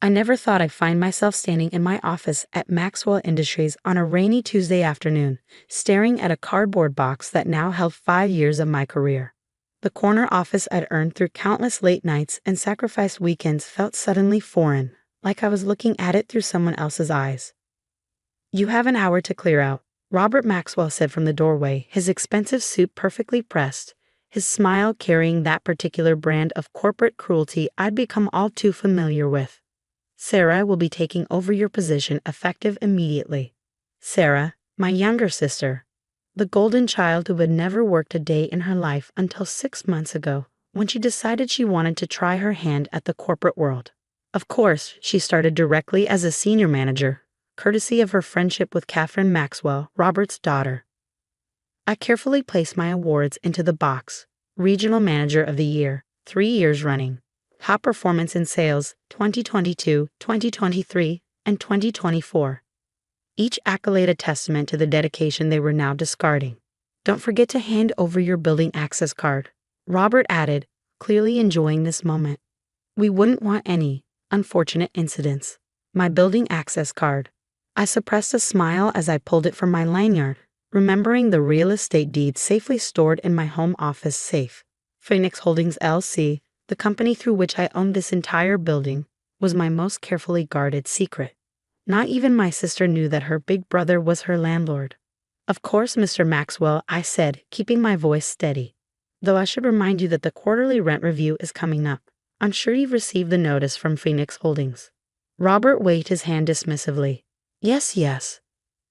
I never thought I'd find myself standing in my office at Maxwell Industries on a rainy Tuesday afternoon, staring at a cardboard box that now held 5 years of my career. The corner office I'd earned through countless late nights and sacrificed weekends felt suddenly foreign, like I was looking at it through someone else's eyes. "You have an hour to clear out," Robert Maxwell said from the doorway, his expensive suit perfectly pressed, his smile carrying that particular brand of corporate cruelty I'd become all too familiar with. "Sarah will be taking over your position effective immediately." Sarah, my younger sister, the golden child who had never worked a day in her life until 6 months ago, when she decided she wanted to try her hand at the corporate world. Of course, she started directly as a senior manager, courtesy of her friendship with Catherine Maxwell, Robert's daughter. I carefully placed my awards into the box: Regional Manager of the Year, 3 years running; Top Performance in Sales, 2022, 2023, and 2024. Each accolade a testament to the dedication they were now discarding. "Don't forget to hand over your building access card," Robert added, clearly enjoying this moment. "We wouldn't want any unfortunate incidents." My building access card. I suppressed a smile as I pulled it from my lanyard, remembering the real estate deed safely stored in my home office safe. Phoenix Holdings LC, the company through which I owned this entire building, was my most carefully guarded secret. Not even my sister knew that her big brother was her landlord. "Of course, Mr. Maxwell," I said, keeping my voice steady. "Though I should remind you that the quarterly rent review is coming up. I'm sure you've received the notice from Phoenix Holdings." Robert waved his hand dismissively. Yes.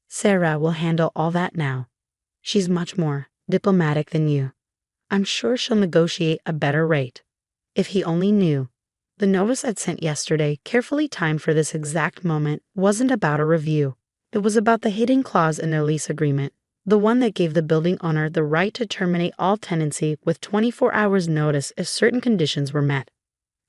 Sarah will handle all that now. She's much more diplomatic than you. I'm sure she'll negotiate a better rate." If he only knew. The notice I'd sent yesterday, carefully timed for this exact moment, wasn't about a review. It was about the hidden clause in their lease agreement, the one that gave the building owner the right to terminate all tenancy with 24 hours notice if certain conditions were met.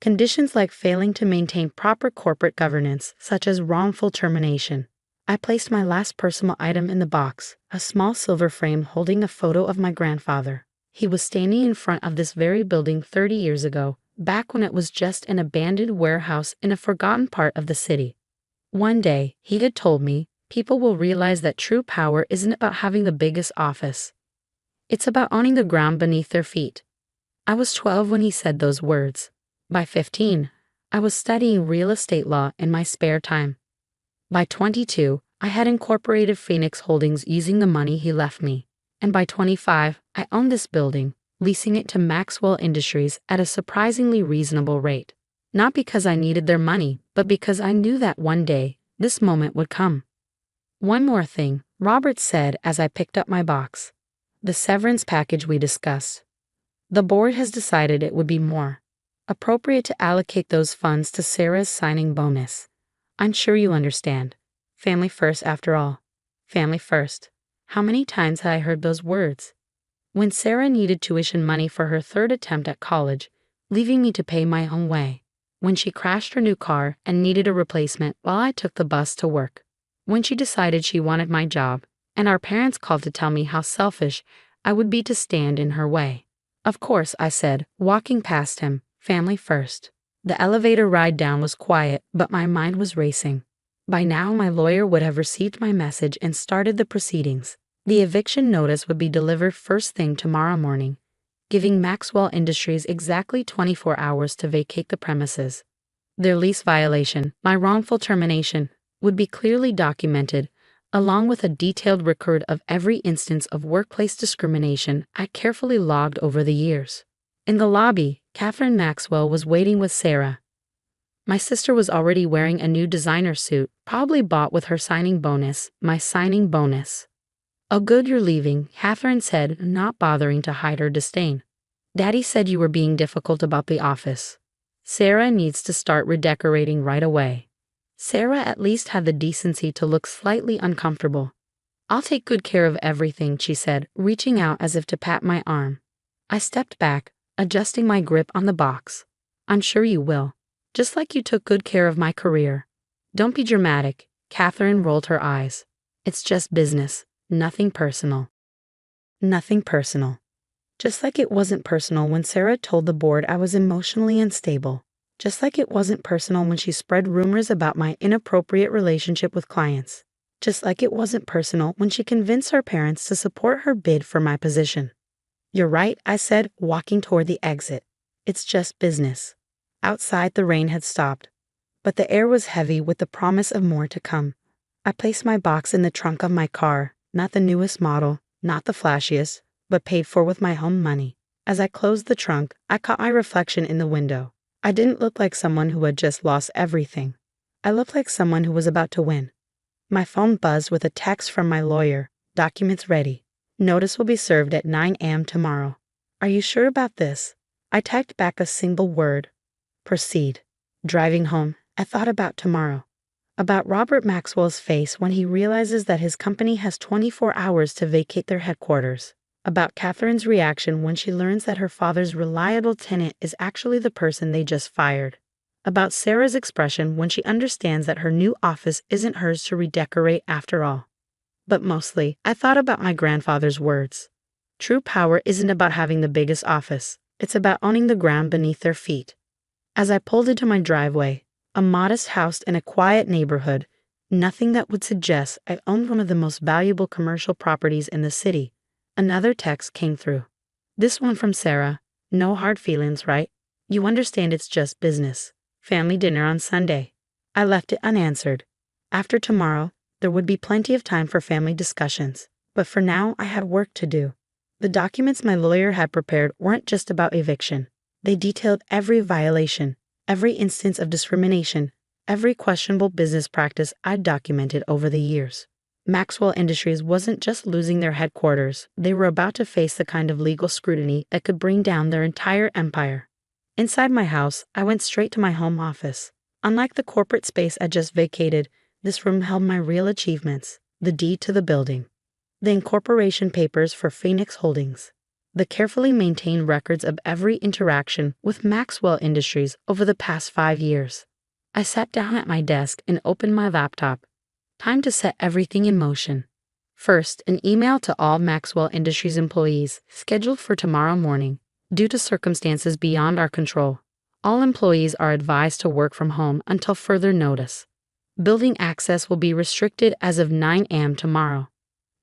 Conditions like failing to maintain proper corporate governance, such as wrongful termination. I placed my last personal item in the box, a small silver frame holding a photo of my grandfather. He was standing in front of this very building 30 years ago, back when it was just an abandoned warehouse in a forgotten part of the city. One day, he had told me, people will realize that true power isn't about having the biggest office. It's about owning the ground beneath their feet. I was 12 when he said those words. By 15, I was studying real estate law in my spare time. By 22, I had incorporated Phoenix Holdings using the money he left me. And by 25, I owned this building, leasing it to Maxwell Industries at a surprisingly reasonable rate. Not because I needed their money, but because I knew that one day, this moment would come. "One more thing," Robert said as I picked up my box. "The severance package we discussed. The board has decided it would be more appropriate to allocate those funds to Sarah's signing bonus. I'm sure you understand. Family first after all. Family first." How many times had I heard those words? When Sarah needed tuition money for her 3rd attempt at college, leaving me to pay my own way. When she crashed her new car and needed a replacement while I took the bus to work. When she decided she wanted my job, and our parents called to tell me how selfish I would be to stand in her way. "Of course," I said, walking past him, "family first." The elevator ride down was quiet, but my mind was racing. By now, my lawyer would have received my message and started the proceedings. The eviction notice would be delivered first thing tomorrow morning, giving Maxwell Industries exactly 24 hours to vacate the premises. Their lease violation, my wrongful termination, would be clearly documented, along with a detailed record of every instance of workplace discrimination I carefully logged over the years. In the lobby, Catherine Maxwell was waiting with Sarah. My sister was already wearing a new designer suit, probably bought with her signing bonus, my signing bonus. "Oh good, you're leaving," Catherine said, not bothering to hide her disdain. "Daddy said you were being difficult about the office. Sarah needs to start redecorating right away." Sarah at least had the decency to look slightly uncomfortable. "I'll take good care of everything," she said, reaching out as if to pat my arm. I stepped back, adjusting my grip on the box. "I'm sure you will. Just like you took good care of my career." "Don't be dramatic," Catherine rolled her eyes. "It's just business. Nothing personal." Nothing personal. Just like it wasn't personal when Sarah told the board I was emotionally unstable. Just like it wasn't personal when she spread rumors about my inappropriate relationship with clients. Just like it wasn't personal when she convinced our parents to support her bid for my position. "You're right," I said, walking toward the exit. "It's just business." Outside, the rain had stopped, but the air was heavy with the promise of more to come. I placed my box in the trunk of my car, not the newest model, not the flashiest, but paid for with my own money. As I closed the trunk, I caught my reflection in the window. I didn't look like someone who had just lost everything. I looked like someone who was about to win. My phone buzzed with a text from my lawyer. "Documents ready. Notice will be served at 9 a.m. tomorrow. Are you sure about this?" I typed back a single word. "Proceed." Driving home, I thought about tomorrow. About Robert Maxwell's face when he realizes that his company has 24 hours to vacate their headquarters. About Catherine's reaction when she learns that her father's reliable tenant is actually the person they just fired. About Sarah's expression when she understands that her new office isn't hers to redecorate after all. But mostly, I thought about my grandfather's words. True power isn't about having the biggest office. It's about owning the ground beneath their feet. As I pulled into my driveway, a modest house in a quiet neighborhood, nothing that would suggest I owned one of the most valuable commercial properties in the city, another text came through. This one from Sarah. "No hard feelings, right? You understand it's just business. Family dinner on Sunday." I left it unanswered. After tomorrow, there would be plenty of time for family discussions, but for now I had work to do. The documents my lawyer had prepared weren't just about eviction. They detailed every violation, every instance of discrimination, every questionable business practice I'd documented over the years. Maxwell Industries wasn't just losing their headquarters, they were about to face the kind of legal scrutiny that could bring down their entire empire. Inside my house, I went straight to my home office. Unlike the corporate space I just vacated, this room held my real achievements: the deed to the building, the incorporation papers for Phoenix Holdings, the carefully maintained records of every interaction with Maxwell Industries over the past 5 years. I sat down at my desk and opened my laptop. Time to set everything in motion. First, an email to all Maxwell Industries employees, scheduled for tomorrow morning. Due to circumstances beyond our control, all employees are advised to work from home until further notice. Building access will be restricted as of 9 a.m. tomorrow.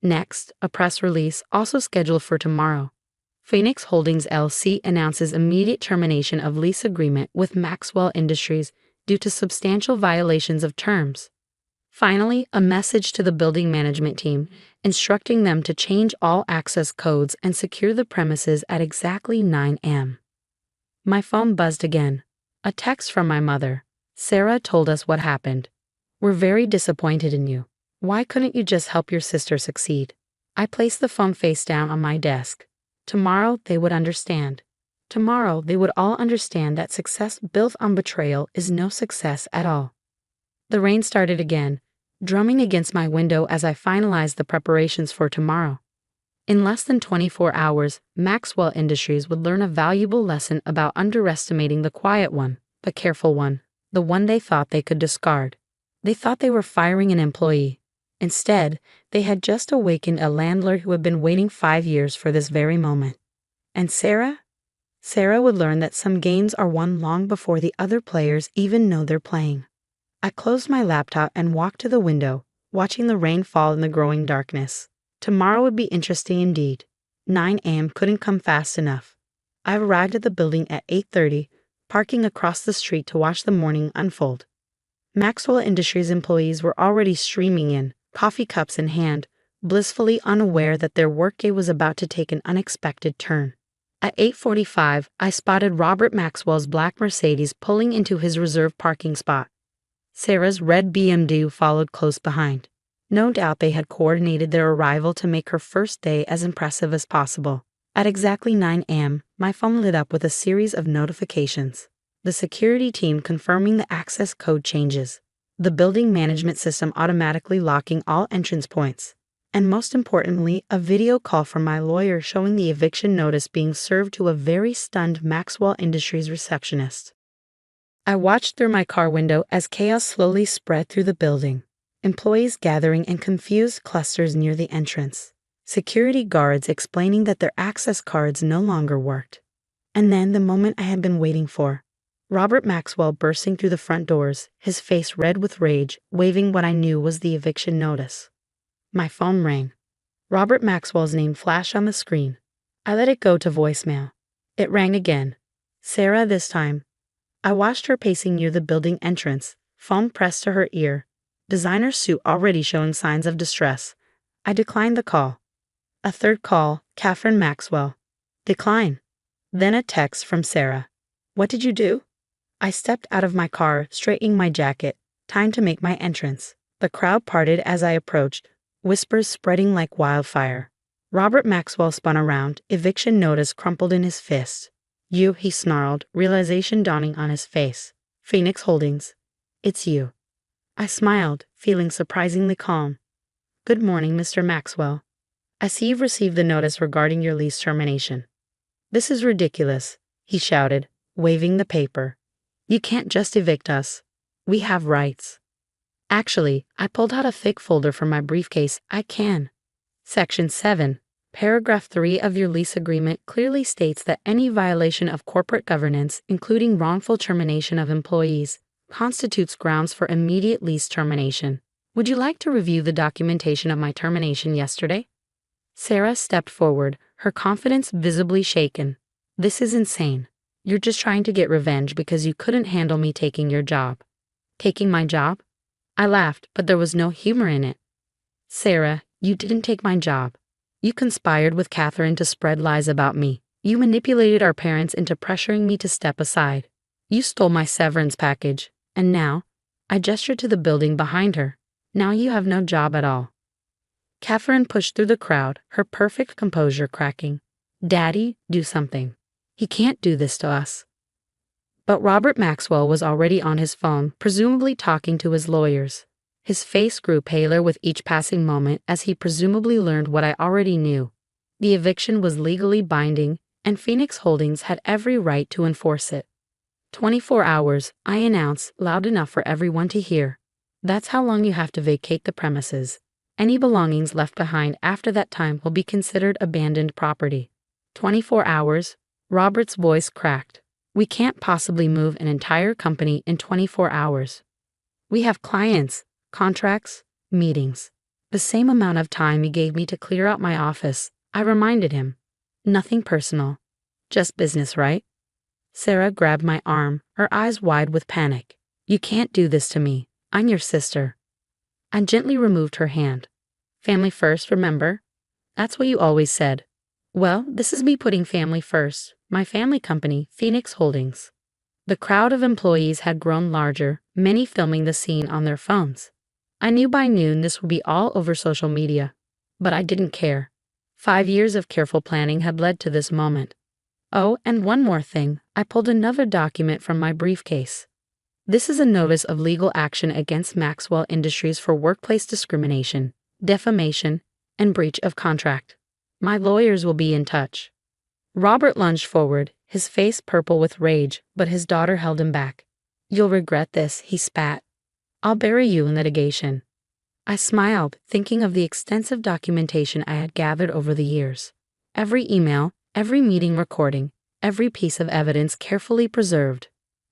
Next, a press release also scheduled for tomorrow. Phoenix Holdings LC announces immediate termination of lease agreement with Maxwell Industries due to substantial violations of terms. Finally, a message to the building management team instructing them to change all access codes and secure the premises at exactly 9 a.m. My phone buzzed again. A text from my mother. "Sarah told us what happened. We're very disappointed in you. Why couldn't you just help your sister succeed?" I placed the phone face down on my desk. Tomorrow they would understand. Tomorrow they would all understand that success built on betrayal is no success at all. The rain started again, drumming against my window as I finalized the preparations for tomorrow. In less than 24 hours, Maxwell Industries would learn a valuable lesson about underestimating the quiet one, but careful one, the one they thought they could discard. They thought they were firing an employee. Instead, they had just awakened a landlord who had been waiting 5 years for this very moment. And Sarah? Sarah would learn that some games are won long before the other players even know they're playing. I closed my laptop and walked to the window, watching the rain fall in the growing darkness. Tomorrow would be interesting indeed. 9 a.m. couldn't come fast enough. I arrived at the building at 8:30, parking across the street to watch the morning unfold. Maxwell Industries employees were already streaming in, coffee cups in hand, blissfully unaware that their workday was about to take an unexpected turn. At 8:45, I spotted Robert Maxwell's black Mercedes pulling into his reserved parking spot. Sarah's red BMW followed close behind. No doubt they had coordinated their arrival to make her first day as impressive as possible. At exactly 9 a.m., my phone lit up with a series of notifications. The security team confirming the access code changes. The building management system automatically locking all entrance points. And most importantly, a video call from my lawyer showing the eviction notice being served to a very stunned Maxwell Industries receptionist. I watched through my car window as chaos slowly spread through the building. Employees gathering in confused clusters near the entrance. Security guards explaining that their access cards no longer worked. And then the moment I had been waiting for. Robert Maxwell bursting through the front doors, his face red with rage, waving what I knew was the eviction notice. My phone rang. Robert Maxwell's name flashed on the screen. I let it go to voicemail. It rang again. Sarah this time. I watched her pacing near the building entrance, phone pressed to her ear, designer suit already showing signs of distress. I declined the call. A third call, Catherine Maxwell. Decline. Then a text from Sarah. What did you do? I stepped out of my car, straightening my jacket. Time to make my entrance. The crowd parted as I approached, whispers spreading like wildfire. Robert Maxwell spun around, eviction notice crumpled in his fist. You, he snarled, realization dawning on his face. Phoenix Holdings. It's you. I smiled, feeling surprisingly calm. Good morning, Mr. Maxwell. I see you've received the notice regarding your lease termination. This is ridiculous, he shouted, waving the paper. You can't just evict us. We have rights. Actually, I pulled out a thick folder from my briefcase. I can. Section 7, Paragraph 3 of your lease agreement clearly states that any violation of corporate governance, including wrongful termination of employees, constitutes grounds for immediate lease termination. Would you like to review the documentation of my termination yesterday? Sarah stepped forward, her confidence visibly shaken. This is insane. You're just trying to get revenge because you couldn't handle me taking your job. Taking my job? I laughed, but there was no humor in it. Sarah, you didn't take my job. You conspired with Catherine to spread lies about me. You manipulated our parents into pressuring me to step aside. You stole my severance package, and now, I gestured to the building behind her. Now you have no job at all. Catherine pushed through the crowd, her perfect composure cracking. Daddy, do something. He can't do this to us. But Robert Maxwell was already on his phone, presumably talking to his lawyers. His face grew paler with each passing moment as he presumably learned what I already knew. The eviction was legally binding, and Phoenix Holdings had every right to enforce it. 24 hours, I announced, loud enough for everyone to hear. That's how long you have to vacate the premises. Any belongings left behind after that time will be considered abandoned property. 24 hours, Robert's voice cracked. We can't possibly move an entire company in 24 hours. We have clients, contracts, meetings. The same amount of time he gave me to clear out my office, I reminded him. Nothing personal. Just business, right? Sarah grabbed my arm, her eyes wide with panic. You can't do this to me. I'm your sister. I gently removed her hand. Family first, remember? That's what you always said. Well, this is me putting family first. My family company, Phoenix Holdings. The crowd of employees had grown larger, many filming the scene on their phones. I knew by noon this would be all over social media. But I didn't care. 5 years of careful planning had led to this moment. Oh, and one more thing. I pulled another document from my briefcase. This is a notice of legal action against Maxwell Industries for workplace discrimination, defamation, and breach of contract. My lawyers will be in touch. Robert lunged forward, his face purple with rage, but his daughter held him back. You'll regret this, he spat. I'll bury you in litigation. I smiled, thinking of the extensive documentation I had gathered over the years. Every email, every meeting recording, every piece of evidence carefully preserved.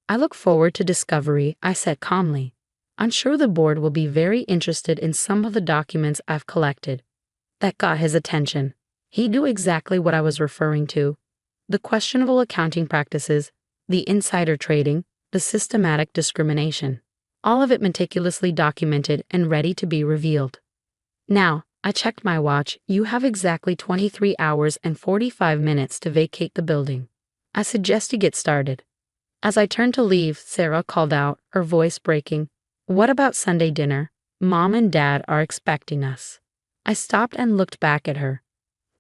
I look forward to discovery, I said calmly. I'm sure the board will be very interested in some of the documents I've collected. That got his attention. He knew exactly what I was referring to. The questionable accounting practices, the insider trading, the systematic discrimination. All of it meticulously documented and ready to be revealed. Now, I checked my watch. You have exactly 23 hours and 45 minutes to vacate the building. I suggest you get started. As I turned to leave, Sarah called out, her voice breaking. What about Sunday dinner? Mom and Dad are expecting us. I stopped and looked back at her.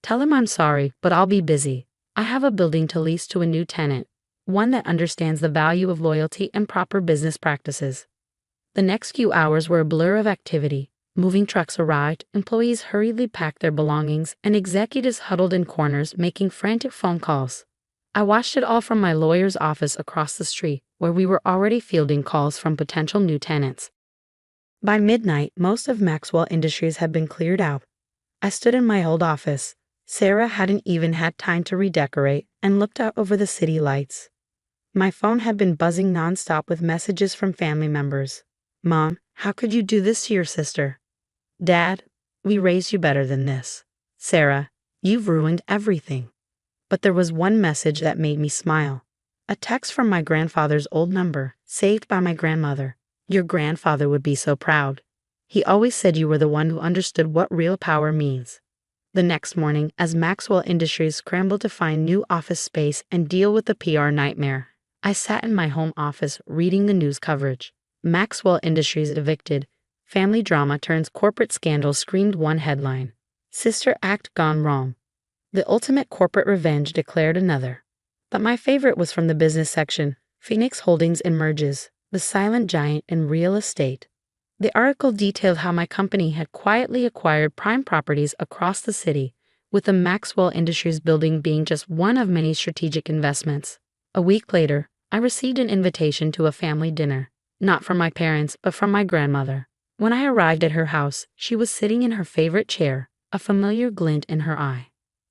Tell him I'm sorry, but I'll be busy. I have a building to lease to a new tenant, one that understands the value of loyalty and proper business practices. The next few hours were a blur of activity. Moving trucks arrived, employees hurriedly packed their belongings, and executives huddled in corners making frantic phone calls. I watched it all from my lawyer's office across the street, where we were already fielding calls from potential new tenants. By midnight, most of Maxwell Industries had been cleared out. I stood in my old office. Sarah hadn't even had time to redecorate and looked out over the city lights. My phone had been buzzing nonstop with messages from family members. Mom, how could you do this to your sister? Dad, we raised you better than this. Sarah, you've ruined everything. But there was one message that made me smile. A text from my grandfather's old number, saved by my grandmother. Your grandfather would be so proud. He always said you were the one who understood what real power means. The next morning, as Maxwell Industries scrambled to find new office space and deal with the PR nightmare, I sat in my home office reading the news coverage. Maxwell Industries evicted. Family drama turns corporate scandal, screamed one headline. Sister act gone wrong. The ultimate corporate revenge, declared another. But my favorite was from the business section. Phoenix Holdings emerges, the silent giant in real estate. The article detailed how my company had quietly acquired prime properties across the city, with the Maxwell Industries building being just one of many strategic investments. A week later, I received an invitation to a family dinner, not from my parents, but from my grandmother. When I arrived at her house, she was sitting in her favorite chair, a familiar glint in her eye.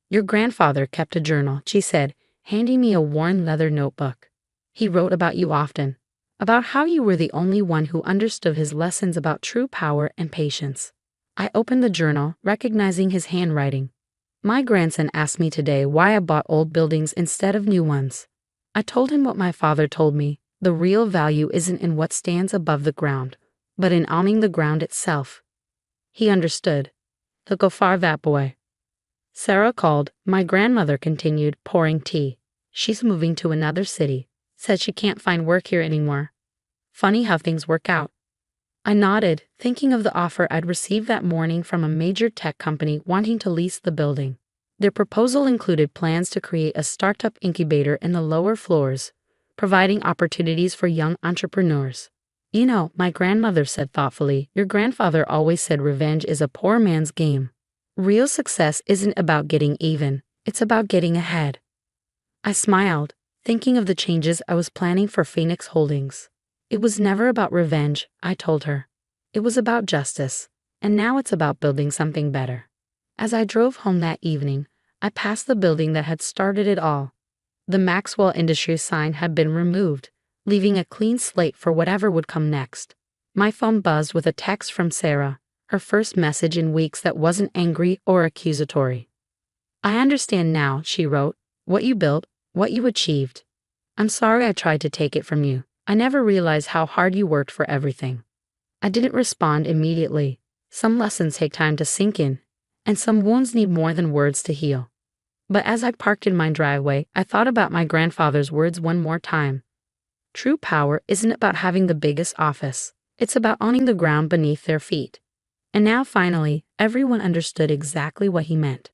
Your grandfather kept a journal, she said, handing me a worn leather notebook. He wrote about you often, about how you were the only one who understood his lessons about true power and patience. I opened the journal, recognizing his handwriting. My grandson asked me today why I bought old buildings instead of new ones. I told him what my father told me. The real value isn't in what stands above the ground, but in owning the ground itself. He understood. He'll go far, that boy. Sarah called. My grandmother continued, pouring tea. She's moving to another city. Said she can't find work here anymore. Funny how things work out. I nodded, thinking of the offer I'd received that morning from a major tech company wanting to lease the building. Their proposal included plans to create a startup incubator in the lower floors, providing opportunities for young entrepreneurs. You know, my grandmother said thoughtfully, your grandfather always said revenge is a poor man's game. Real success isn't about getting even, it's about getting ahead. I smiled, thinking of the changes I was planning for Phoenix Holdings. It was never about revenge, I told her. It was about justice, and now it's about building something better. As I drove home that evening, I passed the building that had started it all. The Maxwell Industries sign had been removed, leaving a clean slate for whatever would come next. My phone buzzed with a text from Sarah, her first message in weeks that wasn't angry or accusatory. I understand now, she wrote, what you built, what you achieved. I'm sorry I tried to take it from you. I never realized how hard you worked for everything. I didn't respond immediately. Some lessons take time to sink in, and some wounds need more than words to heal. But as I parked in my driveway, I thought about my grandfather's words one more time. True power isn't about having the biggest office. It's about owning the ground beneath their feet. And now finally, everyone understood exactly what he meant.